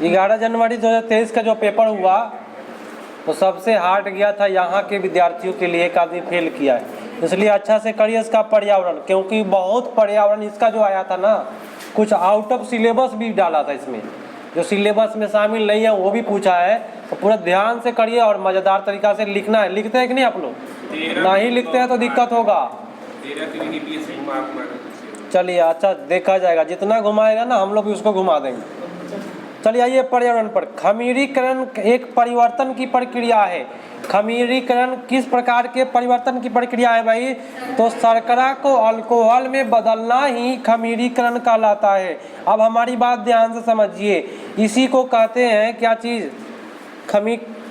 11 जनवरी 2023 का जो पेपर हुआ तो सबसे हार्ड गया था यहाँ के विद्यार्थियों के लिए। एक आदमी फेल किया है, इसलिए अच्छा से करिए इसका पर्यावरण, क्योंकि बहुत पर्यावरण इसका जो आया था ना, कुछ आउट ऑफ सिलेबस भी डाला था इसमें, जो सिलेबस में शामिल नहीं है वो भी पूछा है। तो पूरा ध्यान से करिए और मज़ेदार तरीक़ा से लिखना है। लिखते हैं कि नहीं आप लोग? नहीं लिखते हैं तो दिक्कत होगा। चलिए अच्छा देखा जाएगा, जितना घुमाएगा ना हम लोग भी उसको घुमा देंगे। चलिए आइए पर्यावरण पर। खमीरीकरण एक परिवर्तन की प्रक्रिया है। खमीरीकरण किस प्रकार के परिवर्तन की प्रक्रिया है भाई? तो शर्करा को अल्कोहल में बदलना ही खमीरीकरण कहलाता है। अब हमारी बात ध्यान से समझिए, इसी को कहते हैं क्या चीज़?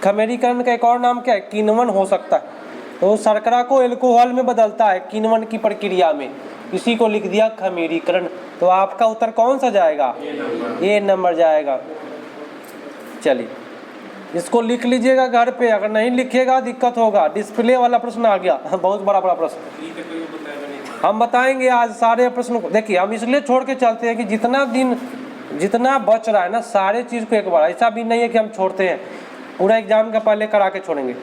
खमीरीकरण का एक और नाम क्या है? किण्वन हो सकता है। तो शर्करा को अल्कोहल में बदलता है किण्वन की प्रक्रिया में, इसी को लिख दिया खमीरीकरण। तो आपका उत्तर कौन सा जाएगा? ए नंबर जाएगा। चलिए इसको लिख लीजिएगा घर पे, अगर नहीं लिखिएगा दिक्कत होगा। डिस्प्ले वाला प्रश्न आ गया, बहुत बड़ा प्रश्न। हम बताएंगे आज सारे प्रश्नों को। देखिए हम इसलिए छोड़ के चलते हैं कि जितना बच रहा है ना सारे चीज़ को एक बार, ऐसा भी नहीं है कि हम छोड़ते हैं, पूरा एग्जाम का पहले करा के छोड़ेंगे।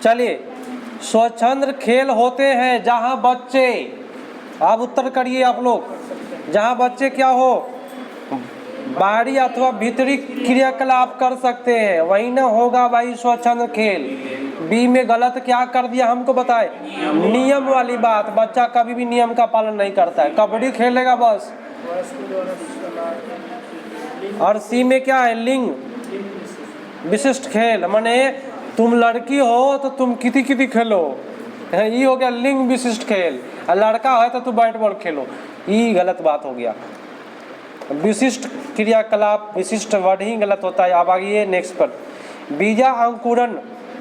चलिए स्वच्छंद खेल होते हैं जहाँ बच्चे, आप उत्तर करिए आप लोग, जहाँ बच्चे क्या हो, बाहरी अथवा भीतरी क्रियाकलाप कर सकते हैं, वही ना होगा भाई स्वच्छंद खेल। बी में गलत क्या कर दिया हमको बताए? नियम वाली बात, बच्चा कभी भी नियम का पालन नहीं करता है, कबड्डी खेलेगा बस। और सी में क्या है? लिंग विशिष्ट खेल, माने तुम लड़की हो तो तुम किती किती खेलो, ये हो गया लिंग विशिष्ट खेल। और लड़का है तो तुम बैट बॉल खेलो, ये गलत बात हो गया। विशिष्ट क्रियाकलाप, विशिष्ट वर्ड ही गलत होता है। अब आइए नेक्स्ट पर। बीजा अंकुरण,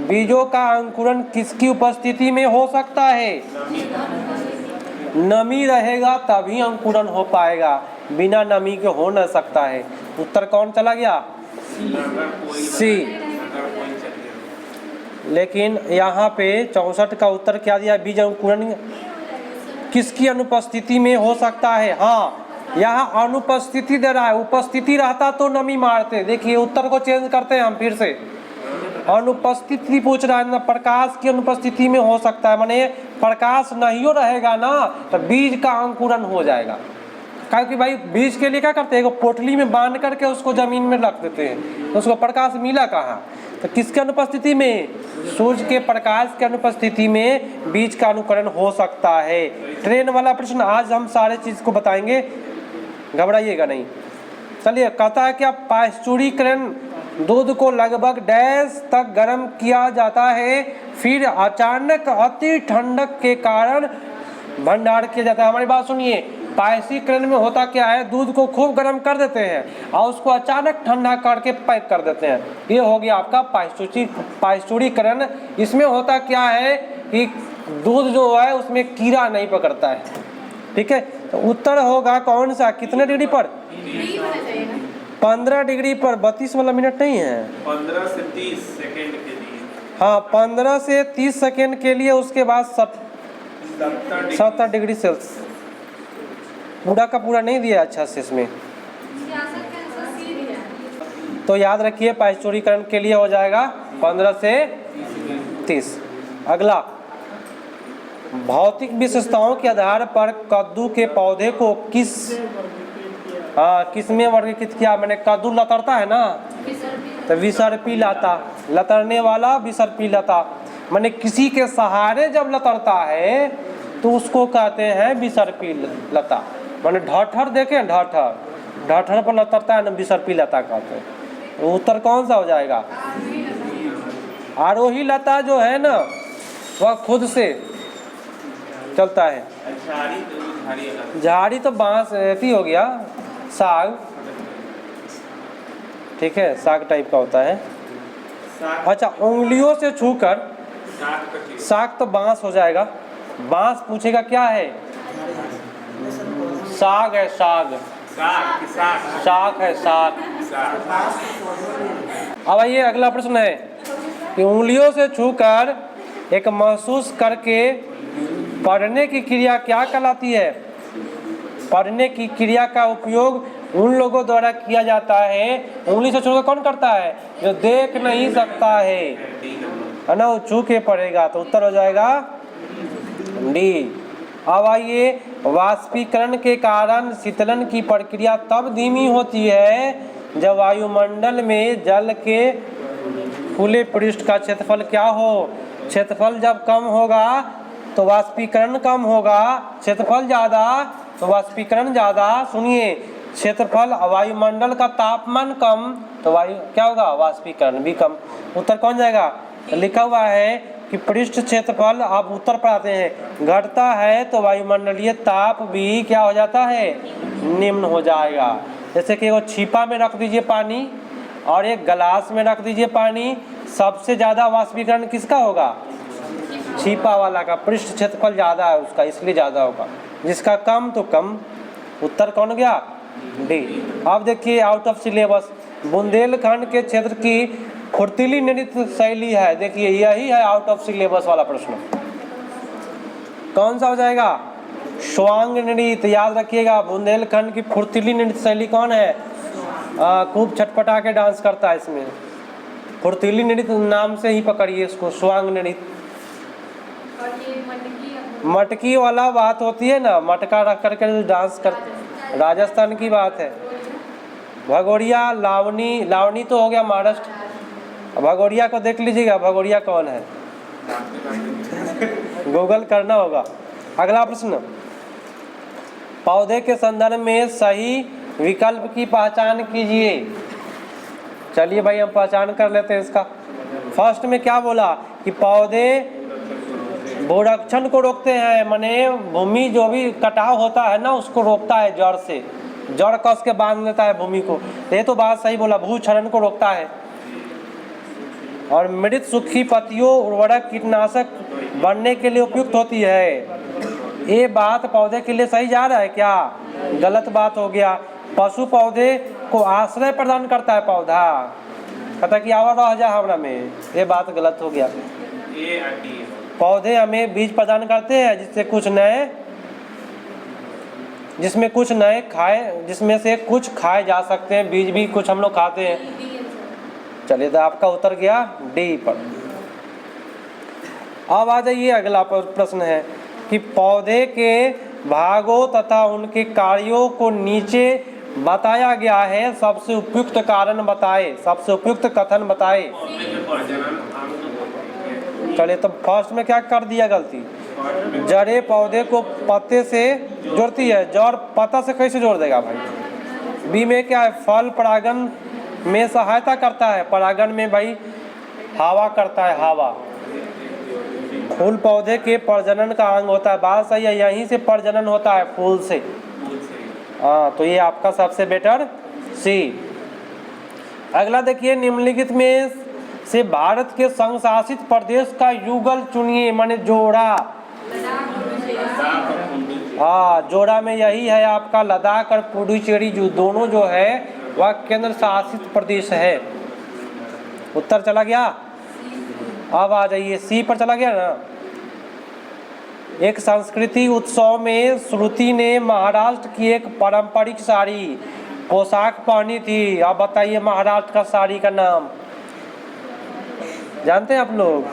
बीजों का अंकुरण किसकी उपस्थिति में हो सकता है? नमी रहेगा तभी अंकुरण हो पाएगा, बिना नमी के हो न सकता है। उत्तर कौन चला गया? सी। लेकिन यहाँ पे 64 का उत्तर क्या दिया? बीज अंकुरण किसकी अनुपस्थिति में हो सकता है? हाँ यहाँ अनुपस्थिति दे रहा है, उपस्थिति रहता तो नमी मारते। देखिए उत्तर को चेंज करते हैं हम फिर से, अनुपस्थिति पूछ रहा है ना, प्रकाश की अनुपस्थिति में हो सकता है, माने प्रकाश नहीं रहेगा ना तो बीज का अंकुरण हो जाएगा। क्योंकि भाई बीज के लिए क्या करते हैं, पोटली में बांध करके उसको जमीन में रख देते हैं, तो उसको प्रकाश मिला कहाँ? तो किसके अनुपस्थिति में? सूर्य के प्रकाश के अनुपस्थिति में बीज का अंकुरण हो सकता है। ट्रेन वाला प्रश्न आज हम सारे चीज को बताएंगे, घबराइएगा नहीं। चलिए कहता है क्या? पाश्चुरीकरण, दूध को लगभग डैश तक गर्म किया जाता है, फिर अचानक अति ठंडक के कारण भंडार किया जाता है। हमारी बात सुनिए, पाश्चुरीकरण में होता क्या है? दूध को खूब गर्म कर देते हैं और उसको अचानक ठंडा करके पैक कर देते हैं, ये हो गया आपका पाश्चुरीकरण। इसमें होता क्या है कि दूध जो है उसमें कीड़ा नहीं पकड़ता है, ठीक है। तो उत्तर होगा कौन सा? कितने डिग्री पर? 15 डिग्री पर। 32 वाला मिनट नहीं है, 15 से 30 सेकेंड के लिए। हाँ 15 से 30 सेकेंड के लिए, उसके बाद 70 डिग्री सेल्सियस। पूरा का पूरा नहीं दिया अच्छा से इसमें, तो याद रखिए पाश्चुरीकरण के लिए हो जाएगा 15 से 30। अगला, भौतिक विशेषताओं के आधार पर कद्दू के पौधे को किसमें वर्गीकृत किया? मैंने कद्दू लतरता है ना, तो विसर्पी लता, लतरने वाला विसर्पी लता, मैंने किसी के सहारे जब लतरता है तो उसको कहते हैं विसर्पी लता। मैंने ढाठर देखे, ढाठर पर लतरता है ना, विसर्पी लता कहते हैं। तो उत्तर कौन सा हो जाएगा? आरोही लता जो है ना वह खुद से चलता है। झाड़ी तो बांस ऐसी हो गया, साग, ठीक है, साग टाइप का होता है। अच्छा उंगलियों से छूकर, साग तो बांस हो जाएगा। बांस पूछेगा क्या है? साग है, साग है, साग। अब आइए अगला प्रश्न है कि उंगलियों से छूकर एक महसूस करके पढ़ने की क्रिया क्या कहलाती है? पढ़ने की क्रिया का उपयोग उन लोगों द्वारा किया जाता है। उंगली से छूकर कौन करता है? जो देख नहीं सकता है ना, वो छू के पड़ेगा। तो उत्तर हो जाएगा डी। अब आइए, वाष्पीकरण के कारण शीतलन की प्रक्रिया तब धीमी होती है जब वायुमंडल में जल के खुले पृष्ठ का क्षेत्रफल क्या हो। क्षेत्रफल जब कम होगा तो वाष्पीकरण कम होगा, क्षेत्रफल ज़्यादा तो वाष्पीकरण ज़्यादा। सुनिए, क्षेत्रफल वायुमंडल का तापमान कम तो वायु क्या होगा? वाष्पीकरण भी कम। उत्तर कौन जाएगा? तो लिखा हुआ है कि पृष्ठ क्षेत्रफल, आप उत्तर पर आते हैं, घटता है तो वायुमंडलीय ताप भी क्या हो जाता है? निम्न हो जाएगा। जैसे कि वो छिपा में रख दीजिए पानी और एक गिलास में रख दीजिए पानी, सबसे ज़्यादा वाष्पीकरण किसका होगा? छिपा वाला का। पृष्ठ क्षेत्रफल ज़्यादा है उसका, इसलिए ज़्यादा होगा। जिसका कम तो कम। उत्तर कौन गया? डी। अब देखिए, आउट ऑफ सिलेबस, बुंदेलखंड के क्षेत्र की फुर्तीली नृत्य शैली है। देखिए, यही है आउट ऑफ सिलेबस वाला प्रश्न। कौन सा हो जाएगा? स्वांग नृत्य। याद रखिएगा, बुंदेलखंड की फुर्तीली नृत्य शैली कौन है? खूब छटपटा के डांस करता है इसमें। फुर्तीली नृत्य नाम से ही पकड़िए इसको, स्वांग नृत्य। मटकी वाला बात होती है ना, मटका रख करके जो डांस कर, राजस्थान की बात है। भगोरिया, लावनी, लावनी तो हो गया महाराष्ट्र। भगोरिया को देख लीजिएगा, भगोरिया कौन है? गूगल करना होगा। अगला प्रश्न, पौधे के संदर्भ में सही विकल्प की पहचान कीजिए। चलिए भाई, हम पहचान कर लेते हैं इसका। फर्स्ट में क्या बोला कि पौधे भूरक्षण को रोकते हैं, माने भूमि जो भी कटाव होता है ना उसको रोकता है, जड़ से जड़ कस के बांध लेता है भूमि को। ये तो बात सही बोला, भूक्षरण को रोकता है। और मृत सूखी पत्तियों उर्वरक कीटनाशक बनने के लिए उपयुक्त होती है। ये बात पौधे के लिए सही जा रहा है क्या? गलत बात हो गया। पशु पौधे को आश्रय प्रदान करता है पौधा, कहता कि आवा रह जा हमरा में, ये बात गलत हो गया। पौधे हमें बीज प्रदान करते हैं जिसमें से कुछ खाए जा सकते हैं, बीज भी कुछ हम लोग खाते हैं। चलिए, तो आपका उत्तर गया डी पर। अब आ जाइए, अगला प्रश्न है कि पौधे के भागों तथा उनके कार्यों को नीचे बताया गया है, सबसे उपयुक्त कारण बताए, सबसे उपयुक्त कथन बताए। चलिए, तो फर्स्ट में क्या कर दिया गलती? जड़े पौधे को पत्ते से जोड़ती है, जड़ पत्ता से कैसे जोड़ देगा भाई? बी में क्या है? फल परागण में सहायता करता है, परागण में भाई हवा करता है, हवा। फूल पौधे के प्रजनन का अंग होता है, बात सही है, यहीं से प्रजनन होता है, फूल से। हाँ, तो ये आपका सबसे बेटर सी। अगला देखिए, निम्नलिखित में से भारत के संघ शासित प्रदेश का युगल चुनिए, माने जोड़ा। हाँ, जोड़ा में यही है आपका लद्दाख और पुडुचेरी, जो दोनों जो है वह केंद्र शासित प्रदेश है। उत्तर चला गया। अब आ जाइए, सी पर चला गया ना। एक सांस्कृतिक उत्सव में श्रुति ने महाराष्ट्र की एक पारंपरिक साड़ी पोशाक पहनी थी। आप बताइए महाराष्ट्र का साड़ी का नाम जानते हैं आप लोग?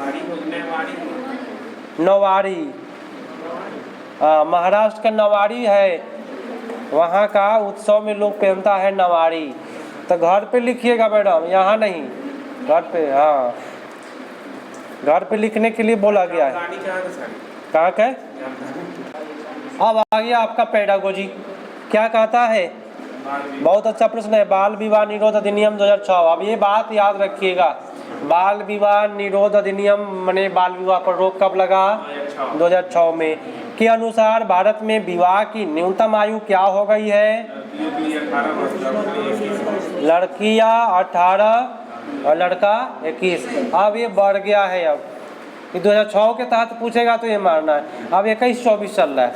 नवारी। महाराष्ट्र का नवारी है, वहाँ का उत्सव में लोग पहनता है नवारी। तो घर पे लिखिएगा मैडम, यहाँ नहीं, घर पे। हाँ, घर पे लिखने के लिए बोला गया है। कहाँ का है? अब आ गया आपका पेडागोजी, क्या कहता है? बहुत अच्छा प्रश्न है। बाल विवाह निरोध अधिनियम 2006। अब ये बात याद रखिएगा, बाल विवाह निरोध अधिनियम माने बाल विवाह पर रोक कब लगा? 2006 में। के अनुसार भारत में विवाह की न्यूनतम आयु क्या हो गई है? लड़कियां 18 और लड़का 21। अब ये बढ़ गया है। अब 2006 के तहत पूछेगा तो ये मारना है। अब 21-24 चल रहा है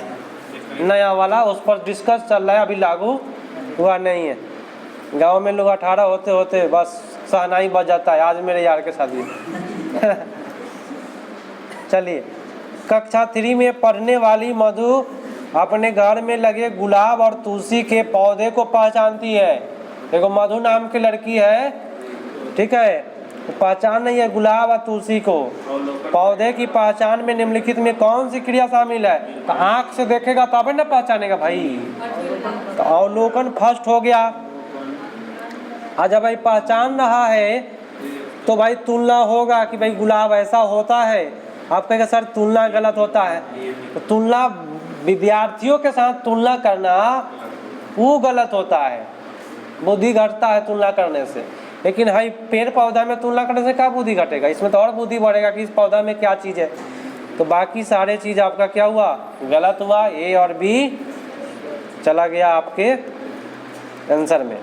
नया वाला, उस पर डिस्कस चल रहा है, अभी लागू हुआ नहीं है। गांव में लोग 18 होते होते बस सहनाई बज जाता है। आज मेरे यार के शादी चलिए, कक्षा 3 में पढ़ने वाली मधु अपने घर में लगे गुलाब और तुलसी के पौधे को पहचानती है। देखो मधु नाम की लड़की है, ठीक है, पहचान नहीं है गुलाब और तुलसी को। पौधे की पहचान में निम्नलिखित में कौन सी क्रिया शामिल है? तो आंख से देखेगा तब ना पहचानेगा भाई। तो अवलोकन फर्स्ट हो गया। आज जब भाई पहचान रहा है तो भाई तुलना होगा कि भाई गुलाब ऐसा होता है। आप कहेंगे सर तुलना गलत होता है, तो तुलना विद्यार्थियों के साथ तुलना करना वो गलत होता है, बुद्धि घटता है तुलना करने से। लेकिन भाई पेड़ पौधा में तुलना करने से क्या बुद्धि घटेगा? इसमें तो और बुद्धि बढ़ेगा कि इस पौधा में क्या चीज़ है। तो बाकी सारे चीज़ आपका क्या हुआ? गलत हुआ। ए और बी चला गया आपके आंसर में।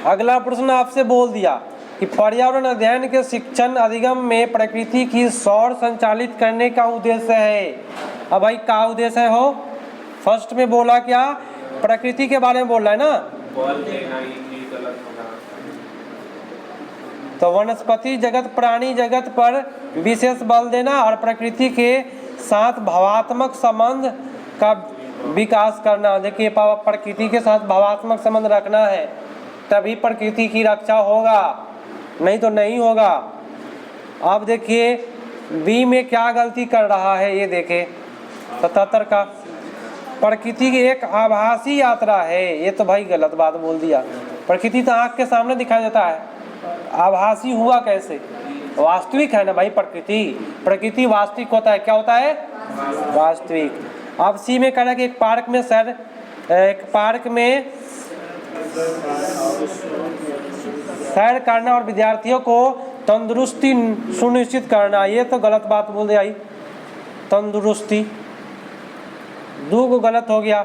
अगला प्रश्न आपसे बोल दिया कि पर्यावरण अध्ययन के शिक्षण अधिगम में प्रकृति की सौर संचालित करने का उद्देश्य है। अब भाई क्या उद्देश्य है हो? फर्स्ट में बोला क्या? प्रकृति के बारे में बोल रहा है ना। तो वनस्पति जगत प्राणी जगत पर विशेष बल देना और प्रकृति के साथ भावात्मक संबंध का विकास करना। देखिए प्रकृति के साथ भावात्मक संबंध रखना है तभी प्रकृति की रक्षा होगा, नहीं तो नहीं होगा। अब देखिए बी में क्या गलती कर रहा है, ये देखे 77 का। प्रकृति की एक आभासी यात्रा है, ये तो भाई गलत बात बोल दिया। प्रकृति तो आँख के सामने दिखाई देता है, आभासी हुआ कैसे? वास्तविक है ना भाई प्रकृति। प्रकृति वास्तविक होता है, क्या होता है? वास्तविक। अब सी में कह रहा है कि एक पार्क में सैर करना और विद्यार्थियों को तंदुरुस्ती सुनिश्चित करना, ये तो गलत बात बोल दिया। तंदुरुस्ती दो को गलत हो गया।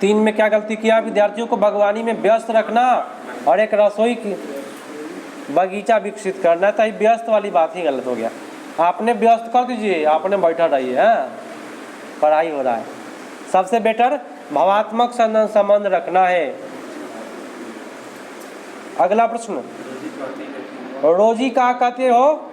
3 में क्या गलती किया? विद्यार्थियों को बागवानी में व्यस्त रखना और एक रसोई की बगीचा विकसित करना, तो व्यस्त वाली बात ही गलत हो गया। आपने व्यस्त कर दीजिए, आपने बैठा रहिए, हैं पढ़ाई हो रहा है। सबसे बेटर भावात्मक संबंध रखना है। अगला प्रश्न, रोजी क्या कहते हो?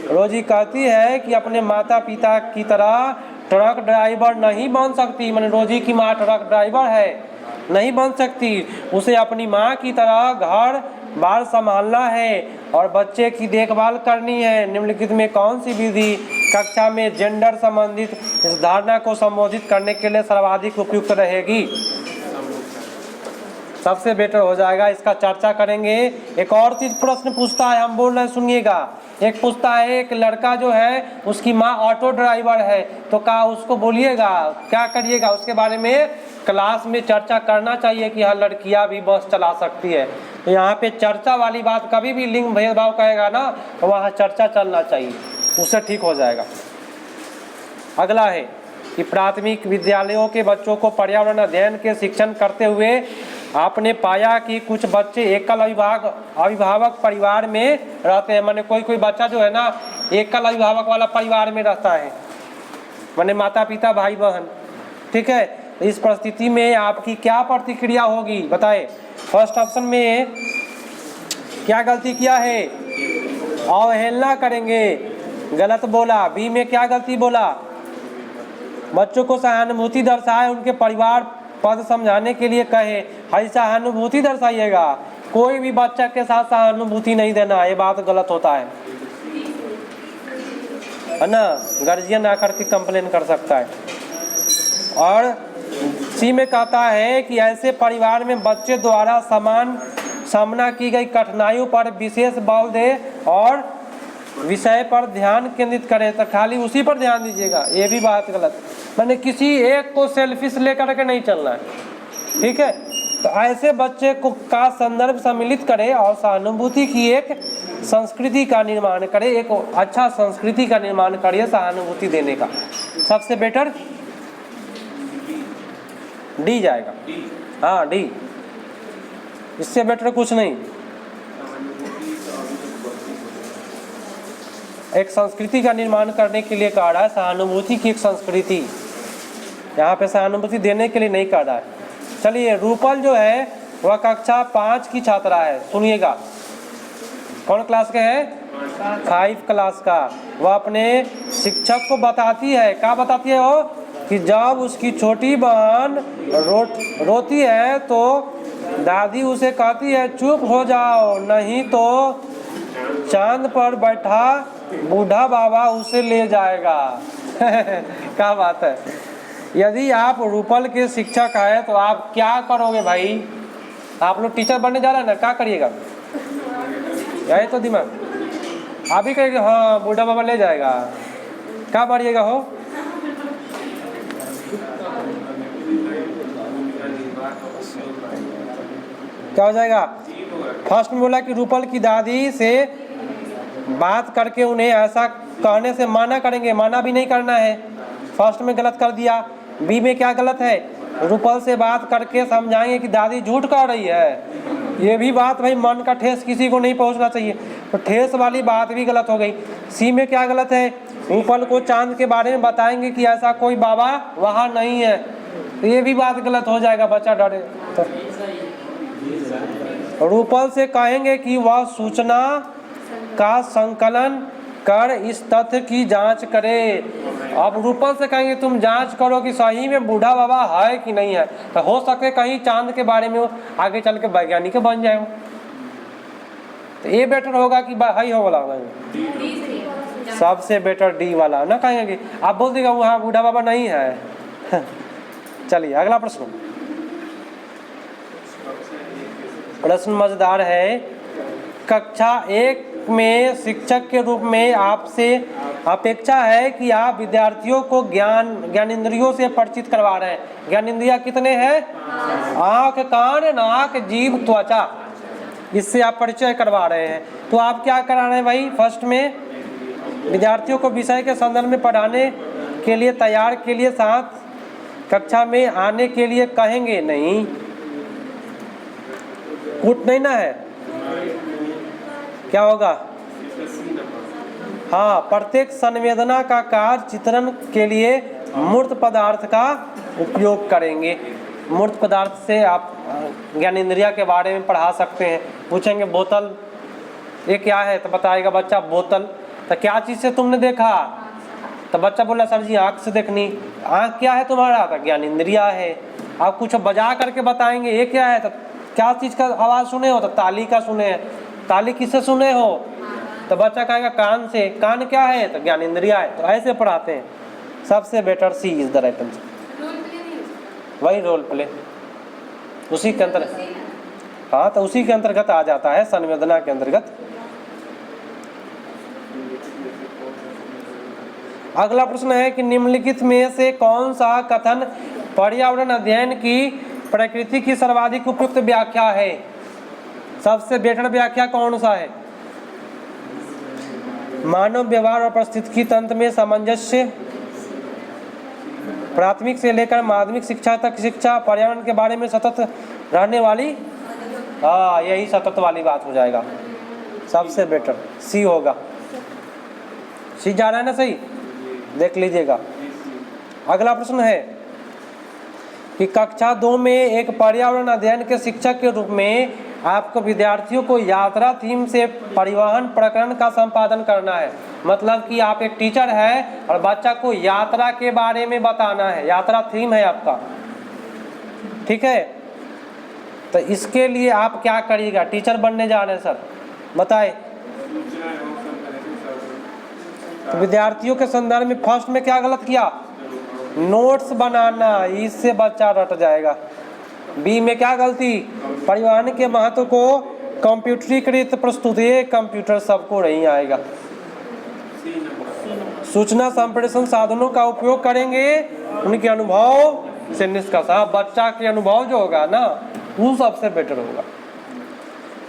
रोजी कहती है कि अपने माता पिता की तरह ट्रक ड्राइवर नहीं बन सकती। मैंने रोजी की माँ ट्रक ड्राइवर है, नहीं बन सकती। उसे अपनी माँ की तरह घर बार संभालना है और बच्चे की देखभाल करनी है। निम्नलिखित में कौन सी विधि कक्षा में जेंडर संबंधित इस धारणा को संबोधित करने के लिए सर्वाधिक उपयुक्त रहेगी? सबसे बेटर हो जाएगा, इसका चर्चा करेंगे। एक और चीज प्रश्न पूछता है, हम बोल रहे हैं सुनिएगा। एक पूछता है एक लड़का जो है उसकी माँ ऑटो ड्राइवर है, तो क्या उसको बोलिएगा, क्या करिएगा? उसके बारे में क्लास में चर्चा करना चाहिए कि हाँ लड़कियां भी बस चला सकती है। तो यहाँ पे चर्चा वाली बात, कभी भी लिंग भेदभाव कहेगा ना तो वहाँ चर्चा चलना चाहिए, उससे ठीक हो जाएगा। अगला है कि प्राथमिक विद्यालयों के बच्चों को पर्यावरण अध्ययन के शिक्षण करते हुए आपने पाया कि कुछ बच्चे एकल अभिभावक परिवार में रहते हैं। माने कोई बच्चा जो है ना एकल अभिभावक वाला परिवार में रहता है, माने माता पिता भाई बहन, ठीक है। इस परिस्थिति में आपकी क्या प्रतिक्रिया होगी बताए? फर्स्ट ऑप्शन में क्या गलती किया है? अवहेलना करेंगे, गलत बोला। बी में क्या गलती बोला? बच्चों को सहानुभूति दर्शाए, उनके परिवार पद समझाने के लिए कहे। हई सहानुभूति दर्शाइएगा, कोई भी बच्चा के साथ सहानुभूति नहीं देना, ये बात गलत होता है ना। गार्जियन आकर के कंप्लेन कर सकता है। और सी में कहता है कि ऐसे परिवार में बच्चे द्वारा समान सामना की गई कठिनाइयों पर विशेष बल दे और विषय पर ध्यान केंद्रित करें। तो खाली उसी पर ध्यान दीजिएगा, ये भी बात गलत। मैंने किसी एक को सेल्फिश लेकर के नहीं चलना है, ठीक है। तो ऐसे बच्चे को का संदर्भ सम्मिलित करे और सहानुभूति की एक संस्कृति का निर्माण करे, एक अच्छा संस्कृति का निर्माण करिए सहानुभूति देने का। सबसे बेटर डी जाएगा, हाँ डी, इससे बेटर कुछ नहीं। एक संस्कृति का निर्माण करने के लिए कह रहा है, सहानुभूति की एक संस्कृति, यहाँ पे सहानुभूति देने के लिए नहीं कह रहा है। चलिए, रूपल जो है वह कक्षा 5 की छात्रा है, सुनिएगा। कौन क्लास के है? 5 क्लास का। वह अपने शिक्षक को बताती है, क्या बताती है वो, कि जब उसकी छोटी बहन रोती है तो दादी उसे कहती है चुप हो जाओ, नहीं तो चांद पर बैठा बूढ़ा बाबा उसे ले जाएगा। क्या बात है। यदि आप रूपल के शिक्षक हैं तो आप क्या करोगे भाई? आप लोग टीचर बनने जा रहे हैं ना, क्या करिएगा? यही तो दिमाग। आप ही कहेंगे हाँ बूढ़ा बाबा ले जाएगा, क्या मारिएगा हो? क्या हो जाएगा? फर्स्ट में बोला कि रूपल की दादी से बात करके उन्हें ऐसा कहने से माना करेंगे, माना भी नहीं करना है, फर्स्ट में गलत कर दिया। बी में क्या गलत है? रूपल से बात करके समझाएंगे कि दादी झूठ कह रही है। ये भी बात भाई मन का ठेस किसी को नहीं पहुंचना चाहिए, तो ठेस वाली बात भी गलत हो गई। सी में क्या गलत है? रूपल को चांद के बारे में बताएंगे कि ऐसा कोई बाबा वहाँ नहीं है, तो ये भी बात गलत हो जाएगा, बच्चा डरे तो। रूपल से कहेंगे कि वह सूचना का संकलन कर इस तथ्य की जांच करे। अब रूपल से कहेंगे तुम जांच करो कि सही में बूढ़ा बाबा है कि नहीं है, तो हो सके कहीं चांद के बारे में आगे चल के वैज्ञानिक बन जाए। तो ये बेटर होगा कि हाई हो वाला होगा, सबसे बेटर डी वाला ना। कहेंगे कि आप बोल देगा वहाँ बूढ़ा बाबा नहीं है। चलिए अगला प्रश्न। प्रश्न मजेदार है। कक्षा 1 में शिक्षक के रूप में आपसे अपेक्षा है कि आप विद्यार्थियों को ज्ञानेंद्रियों से परिचित करवा रहे हैं। ज्ञानेंद्रियां कितने हैं? आँख, कान, नाक, जीभ, त्वचा, इससे आप परिचय करवा रहे हैं। तो आप क्या करा रहे हैं भाई? फर्स्ट में विद्यार्थियों को विषय के संदर्भ में पढ़ाने के लिए तैयार के लिए साथ कक्षा में आने के लिए कहेंगे, नहीं कूट नहीं ना है, क्या होगा? हाँ, प्रत्येक संवेदना का कार्य चित्रण के लिए मूर्त पदार्थ का उपयोग करेंगे। मूर्त पदार्थ से आप ज्ञानेंद्रिया के बारे में पढ़ा सकते हैं। पूछेंगे बोतल ये क्या है, तो बताएगा बच्चा बोतल। तो क्या चीज़ से तुमने देखा? तो बच्चा बोला सर जी आँख से देखनी। आँख क्या है तुम्हारा? तो ज्ञानेंद्रिया है। आप कुछ बजा करके बताएंगे ये क्या है, तो क्या चीज़ का आवाज़ सुने हो? तो ताली का सुने हैं। ताली किससे सुने हो? तो बच्चा कहेगा कान से। कान क्या है? तो ज्ञानेंद्रिया है। तो ऐसे पढ़ाते हैं। सबसे better C is the right answer. वही रोल प्ले उसी के अंतर्गत, हाँ तो उसी के अंतर्गत आ जाता है, संवेदना के अंतर्गत। अगला प्रश्न है कि निम्नलिखित में से कौन सा कथन पर्यावरण अध्ययन की प्रकृति की सर्वाधिक उपयुक्त व्याख्या है? सबसे बेटर व्याख्या कौन सा है? मानव व्यवहार और पारिस्थितिकी तंत्र में सामंजस्य, प्राथमिक से लेकर माध्यमिक शिक्षा तक शिक्षा, पर्यावरण के बारे में सतत रहने वाली, हाँ यही सतत वाली बात हो जाएगा। सबसे बेटर सी होगा। सी जा रहा है ना सही? देख लीजिएगा। अगला प्रश्न है कि कक्षा 2 में एक पर्यावरण अध्ययन के शिक्षक के रूप में आपको विद्यार्थियों को यात्रा थीम से परिवहन प्रकरण का संपादन करना है। मतलब कि आप एक टीचर है और बच्चा को यात्रा के बारे में बताना है, यात्रा थीम है आपका, ठीक है। तो इसके लिए आप क्या करिएगा? टीचर बनने जा रहे हैं सर, बताए। तो विद्यार्थियों के संदर्भ में फर्स्ट में क्या गलत किया? नोट्स बनाना, इससे बच्चा रट जाएगा। बी में क्या गलती? परिवहन के महत्व को कंप्यूटरीकृत प्रस्तुत, ये कंप्यूटर सबको नहीं आएगा। सूचना संप्रेषण साधनों का उपयोग करेंगे, उनके अनुभव से निष्कर्ष, बच्चा के अनुभव जो होगा ना वो सबसे बेटर होगा।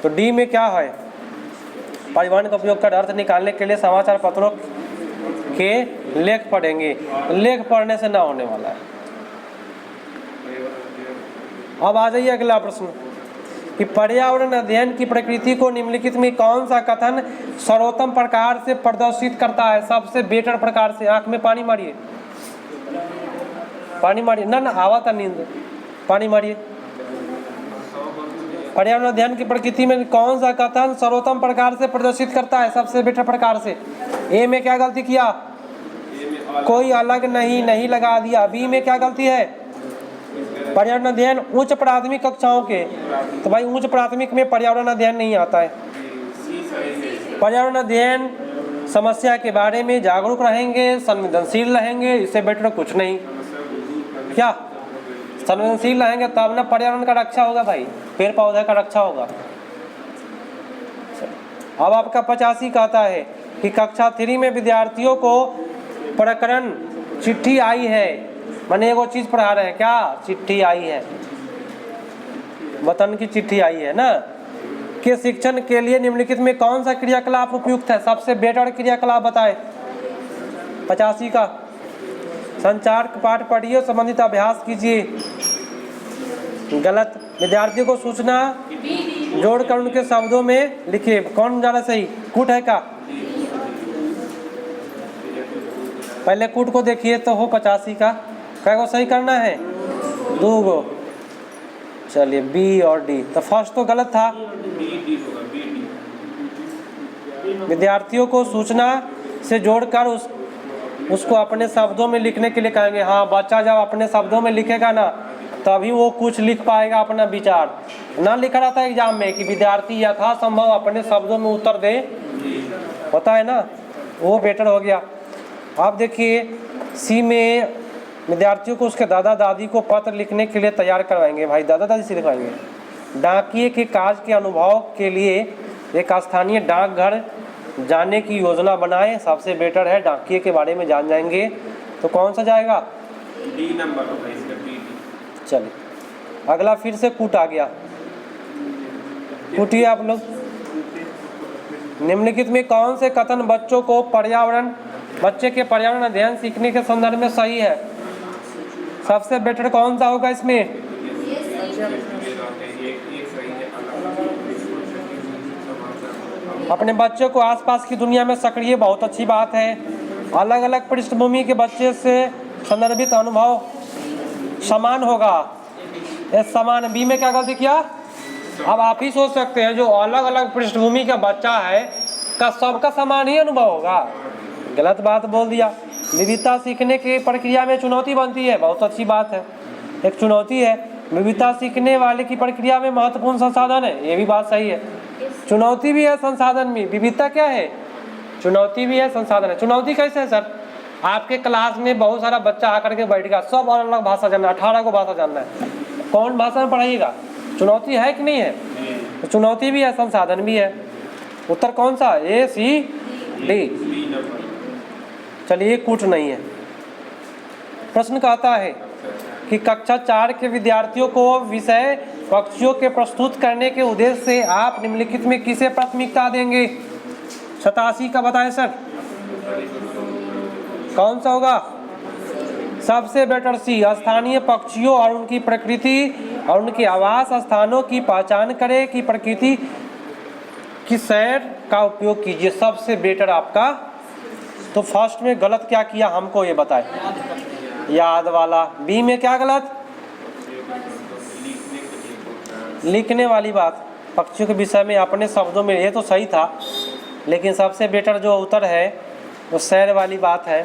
तो डी में क्या है? परिवहन का उपयोग कर अर्थ निकालने के लिए समाचार पत्रों के लेख पढ़ेंगे। लेख पढ़ने से ना होने वाला है। अब आ जाइए अगला प्रश्न कि पर्यावरण अध्ययन की प्रकृति को निम्नलिखित में कौन सा कथन सर्वोत्तम प्रकार से प्रदर्शित करता है? सबसे बेटर प्रकार से। आंख में पानी मारिए, पानी मारिए, ना ना आवा था नींद, पानी मारिए। पर्यावरण अध्ययन की प्रकृति में कौन सा कथन सर्वोत्तम प्रकार से प्रदर्शित करता है, सबसे बेहतर प्रकार से? ए में क्या गलती किया? कोई अलग नहीं लगा दिया। बी में क्या गलती है? पर्यावरण अध्ययन उच्च प्राथमिक कक्षाओं के, तो भाई उच्च प्राथमिक में पर्यावरण अध्ययन नहीं आता है। पर्यावरण अध्ययन समस्या के बारे में जागरूक रहेंगे, संवेदनशील रहेंगे, इससे बेटर कुछ नहीं। क्या संवेदनशील रहेंगे तब ना पर्यावरण का रक्षा होगा भाई, पेड़ पौधे का रक्षा होगा। अब आपका 85 कहता है कि कक्षा 3 में विद्यार्थियों को प्रकरण चिट्ठी आई है, माने वो चीज पढ़ा रहे हैं क्या? चिट्ठी आई है, वतन की चिट्ठी आई है ना, के शिक्षण के लिए निम्नलिखित में कौन सा क्रियाकलाप उपयुक्त है, सबसे बेटर क्रियाकलाप बताए? 85 का संचार पाठ पढ़िए, संबंधित अभ्यास कीजिए। गलत। विद्यार्थियों को सूचना जोड़कर उनके शब्दों में लिखिए। कौन ज्यादा सही? कूट है का? पहले कूट को देखिए तो हो 85 का। क्या को सही करना है? 2 गो। चलिए बी और डी, तो फर्स्ट तो गलत था। विद्यार्थियों को सूचना से जोड़कर उसको अपने शब्दों में लिखने के लिए कहेंगे। हाँ, बच्चा जब अपने शब्दों में लिखेगा ना तभी वो कुछ लिख पाएगा अपना विचार। ना लिखा रहता है एग्जाम में कि विद्यार्थी यथासंभव अपने शब्दों में उत्तर दे, होता है ना, वो बेटर हो गया। आप देखिए सी में विद्यार्थियों को उसके दादा दादी को पत्र लिखने के लिए तैयार करवाएंगे। भाई दादा दादी से लिखवाएंगे। डाकिए के कार्य के अनुभव के लिए एक स्थानीय डाकघर जाने की योजना बनाएं, सबसे बेटर है। डाकिए के बारे में जान जाएंगे तो कौन सा जाएगा? डी नंबर होगा इसका, डी। चलिए अगला फिर से कूट आ गया। कूटिए आप लोग। निम्नलिखित में कौन से कथन बच्चे के पर्यावरण अध्ययन सीखने के संदर्भ में सही है? सबसे बेटर कौन सा होगा इसमें? अपने बच्चों को आसपास की दुनिया में सक्रिय, बहुत अच्छी बात है। अलग अलग पृष्ठभूमि के बच्चे से संदर्भित अनुभव समान होगा, ये समान। बी में क्या गलती किया? अब आप ही सोच सकते हैं जो अलग अलग पृष्ठभूमि का बच्चा है का सबका समान ही अनुभव होगा। गलत बात बोल दिया। विविधता सीखने की प्रक्रिया में चुनौती बनती है, बहुत अच्छी बात है, एक चुनौती है। विविधता सीखने वाले की प्रक्रिया में महत्वपूर्ण संसाधन है, ये भी बात सही है। चुनौती भी है, संसाधन भी। विविधता क्या है? चुनौती भी है, संसाधन है। चुनौती कैसे है सर? आपके क्लास में बहुत सारा बच्चा आकर के बैठ गया, सब अलग अलग भाषा जानना है, 18 को भाषा जानना है, कौन भाषा में पढ़ाइएगा? चुनौती है कि नहीं है? तो चुनौती भी है, संसाधन भी है। उत्तर कौन सा? ए, सी, डी। चलिए कूट नहीं है। प्रश्न कहता है कि कक्षा 4 के विद्यार्थियों को विषय पक्षियों के प्रस्तुत करने के उद्देश्य से आप निम्नलिखित में किसे प्राथमिकता देंगे? 87 का बताएं सर, कौन सा होगा? सबसे बेटर सी। स्थानीय पक्षियों और उनकी प्रकृति और उनके आवास स्थानों की पहचान करें कि प्रकृति की सैर का उपयोग कीजिए, सबसे बेटर आपका। तो फर्स्ट में गलत क्या किया हमको ये बताए? याद वाला। बी में क्या गलत? लिखने वाली बात। पक्षियों के विषय में अपने शब्दों में, ये तो सही था, लेकिन सबसे बेटर जो उत्तर है वो सैर वाली बात है।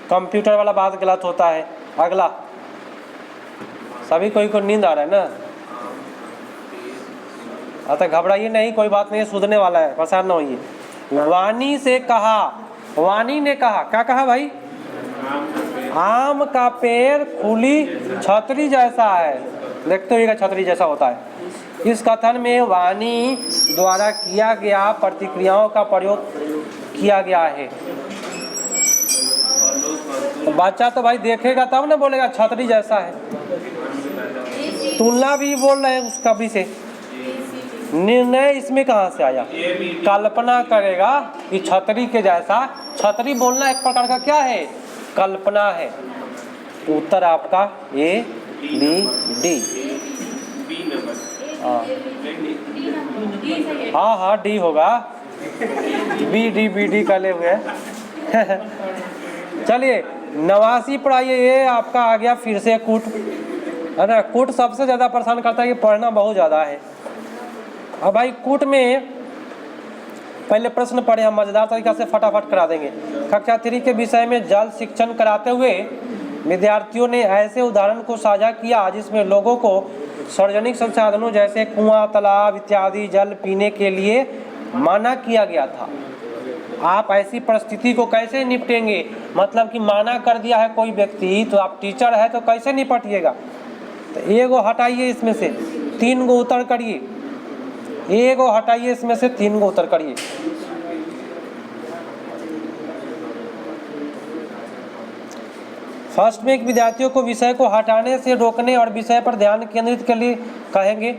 कंप्यूटर वाला बात गलत होता है। अगला, सभी कोई को नींद आ रहा है ना? अतः घबराइए नहीं, कोई बात नहीं, सुधरने वाला है, परेशान न होइए। वाणी से कहा, वाणी ने कहा, क्या कहा भाई? आम का पेड़ खुली छतरी जैसा है। देखते हुए छतरी जैसा होता है। इस कथन में वाणी द्वारा किया गया प्रतिक्रियाओं का प्रयोग किया गया है। तो बच्चा तो भाई देखेगा तब ना बोलेगा छतरी जैसा है। तुलना भी बोल रहे हैं उस कवि से। निर्णय इसमें कहाँ से आया? कल्पना करेगा कि छतरी के जैसा। छतरी बोलना एक प्रकार का क्या है? कल्पना है। तो उत्तर आपका ए, बी, डी। हाँ डी होगा। बी डी कले हुए। चलिए 89 पर आइए। ये आपका आ गया फिर से कूट। है ना। कूट सबसे ज़्यादा परेशान करता है कि पढ़ना बहुत ज़्यादा है। अब भाई कूट में पहले प्रश्न पढ़े हम मज़ेदार तरीक़ा से फटाफट करा देंगे। कक्षा 3 के विषय में जल शिक्षण कराते हुए विद्यार्थियों ने ऐसे उदाहरण को साझा किया जिसमें लोगों को सार्वजनिक संसाधनों जैसे कुआं, तालाब इत्यादि जल पीने के लिए मना किया गया था। आप ऐसी परिस्थिति को कैसे निपटेंगे? मतलब कि माना कर दिया है कोई व्यक्ति, तो आप टीचर है तो कैसे निपटिएगा? तो एगो हटाइए इसमें से 3 गो उत्तर करिए, एगो हटाइए इसमें से 3 गो उत्तर करिए। फर्स्ट में एक विद्यार्थियों को विषय को हटाने से रोकने और विषय पर ध्यान केंद्रित के लिए कहेंगे।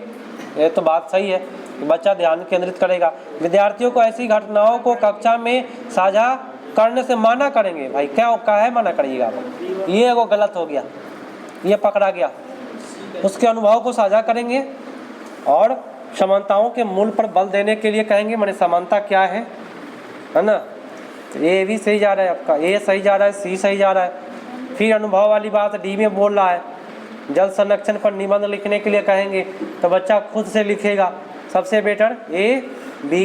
ये तो बात सही है, बच्चा ध्यान केंद्रित करेगा। विद्यार्थियों को ऐसी घटनाओं को कक्षा में साझा करने से मना करेंगे। भाई क्या काहे मना करिएगा आप? ये वो गलत हो गया, ये पकड़ा गया। उसके अनुभव को साझा करेंगे और समानताओं के मूल पर बल देने के लिए कहेंगे। माने समानता क्या है ना। तो ए भी सही जा रहा है आपका, ए सही जा रहा है, सी सही जा रहा है। फिर अनुभव वाली बात डी में बोल रहा है। जल संरक्षण पर निबंध लिखने के लिए कहेंगे तो बच्चा खुद से लिखेगा। सबसे better A B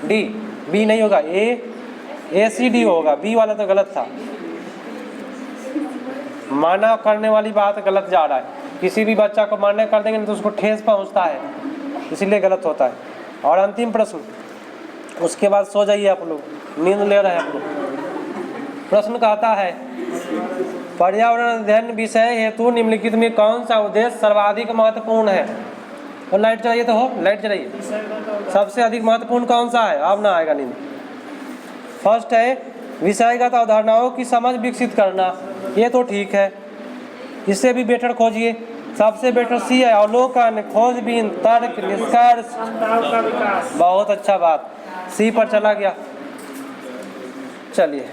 D, B नहीं होगा, ए सी डी होगा, बी वाला तो गलत था। माना करने वाली बात गलत जा रहा है। किसी भी बच्चा को मान्य कर देंगे तो उसको ठेस पहुंचता है, इसीलिए गलत होता है। और अंतिम प्रश्न, उसके बाद सो जाइए आप लोग, नींद ले रहे हैं आप लोग। प्रश्न कहता है पर्यावरण अध्ययन विषय हेतु निम्नलिखित में कौन सा उद्देश्य सर्वाधिक महत्वपूर्ण है? और लाइट चलाइए तो हो, लाइट चलाइए। सबसे अधिक महत्वपूर्ण कौन सा है? अब ना आएगा नींद। फर्स्ट है विषयगत अवधारणाओं की समझ विकसित करना, ये तो ठीक है, इससे भी बेटर खोजिए। सबसे बेटर सी है अवलोकन, खोजबीन, तर्क, निष्कर्ष। बहुत अच्छा बात, सी पर चला गया। चलिए